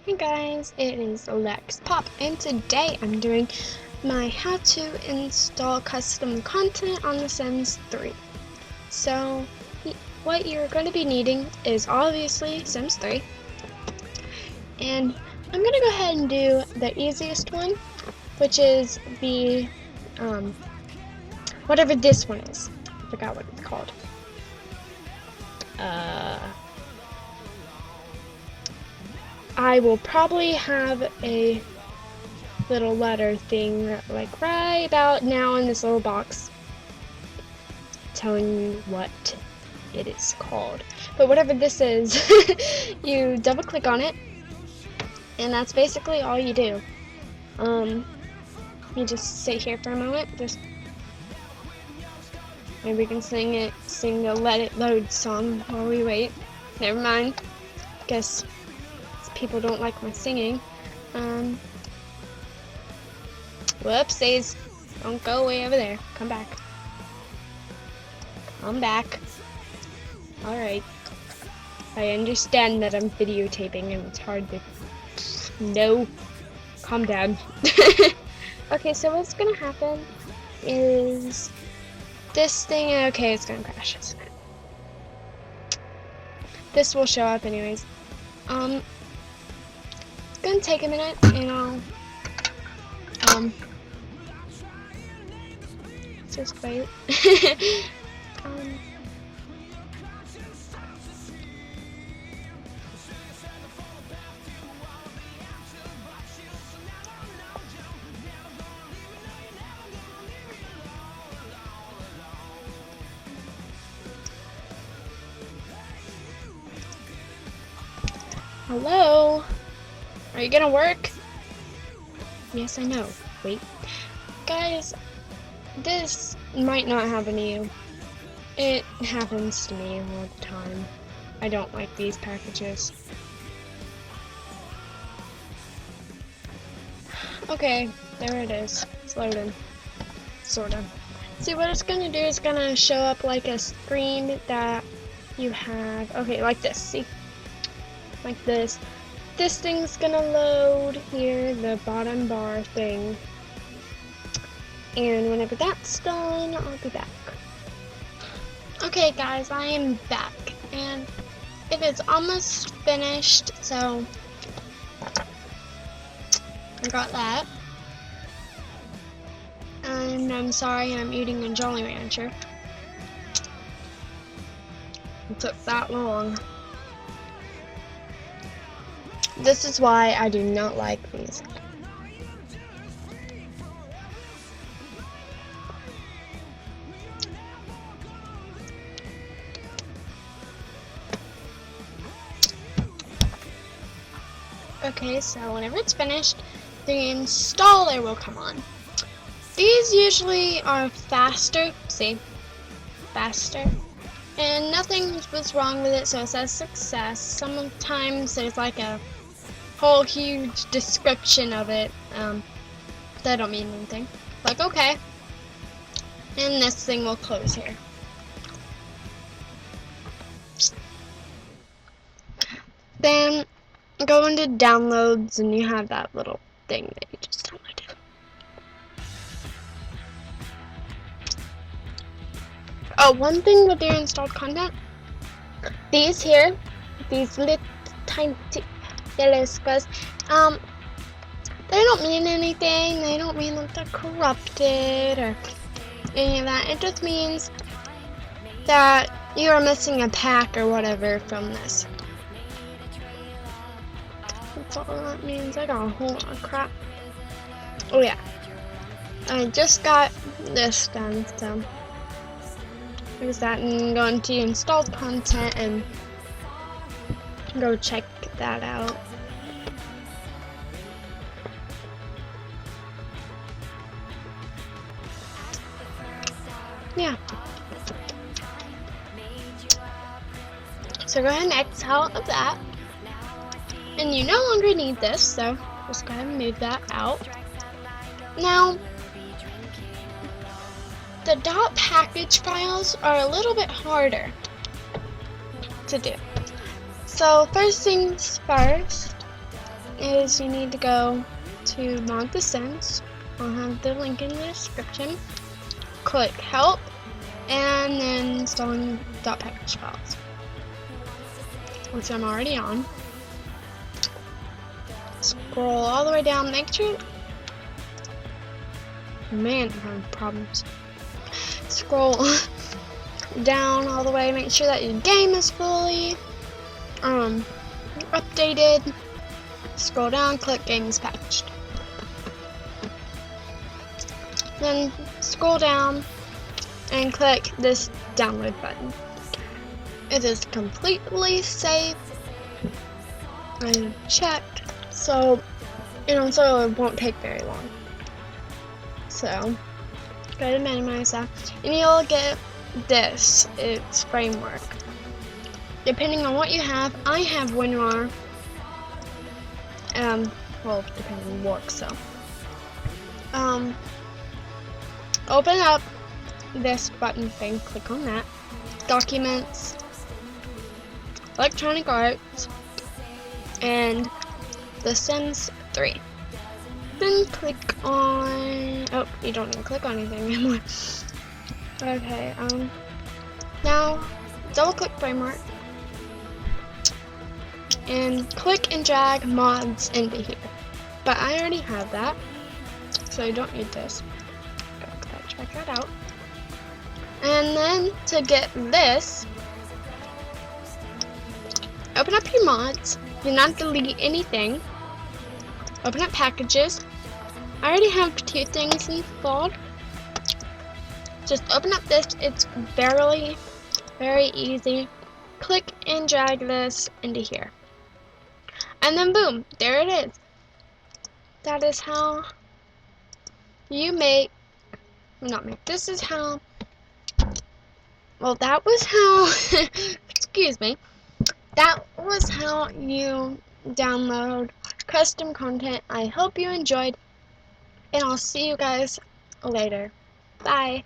Hey guys, it is Lex Pop, and today I'm doing my how to install custom content on The Sims 3. So, what you're going to be needing is obviously Sims 3, and I'm going to go ahead and do the easiest one, which is the, whatever this one is. I forgot what it's called. I will probably have a little letter thing like right about now in this little box telling you what it is called. But whatever this is, you double click on it and that's basically all you do. You just sit here for a moment, just maybe we can sing the Let It Load song while we wait. Never mind. Guess people don't like my singing. Whoopsies. Don't go way over there. Come back. Come back. Alright. I understand that I'm videotaping and it's hard to... No. Calm down. Okay, so what's gonna happen is this thing... Okay, it's gonna crash, isn't it? This will show up anyways. It's gonna take a minute, and I'll just wait. Hello? Are you gonna work? Yes, I know. Wait. Guys, this might not happen to you. It happens to me all the time. I don't like these packages. Okay, there it is. It's loading. Sort of. See, what it's gonna do is gonna show up like a screen that you have. Okay, like this. See? Like this. This thing's gonna load here, the bottom bar thing. And whenever that's done, I'll be back. Okay guys, I am back. And it is almost finished, so I got that. And I'm sorry, I'm eating a Jolly Rancher. It took that long. This is why I do not like these. Okay, so whenever it's finished, the installer will come on. These usually are faster, see? Faster. And nothing was wrong with it, so it says success. Sometimes there's like a whole huge description of it. That don't mean anything. Like, okay. And this thing will close here. Then go into downloads and you have that little thing that you just downloaded. Oh, one thing with your installed content, these here, these little tiny yellow squares, they don't mean anything. They don't mean that they're corrupted or any of that. It just means that you are missing a pack or whatever from this. That's all that means. I got a whole lot of crap. Oh yeah, I just got this done, so there's that, and go into installed content and go check that out. Yeah. So go ahead and X out of that. And you no longer need this, so just go ahead and move that out. Now, the .package files are a little bit harder to do. So first things first, is you need to go to Mod the Sims. I'll have the link in the description. Click Help, and then installing .package files, which I'm already on. Scroll all the way down. Make sure. Man, I'm having problems. Scroll down all the way. Make sure that your game is fully updated. Scroll down. Click Games Packaged. Then scroll down and click this download button. It is completely safe. I checked, so so it won't take very long. So go to minimize that, and you'll get this. It's framework. Depending on what you have, I have WinRAR. Well, depending on work, so. Open up this button thing, click on that. Documents, Electronic Arts, and The Sims 3. Then click on, oh, you don't need to click on anything anymore. Okay, now double click framework and click and drag mods into here. But I already have that, so I don't need this. Check that out. And then to get this, open up your mods. Do not delete anything. Open up packages. I already have 2 things installed. Just open up this. It's very easy. Click and drag this into here. And then boom, there it is. That is how you make, this is how, well, that was how, excuse me, that was how you download custom content. I hope you enjoyed, and I'll see you guys later. Bye.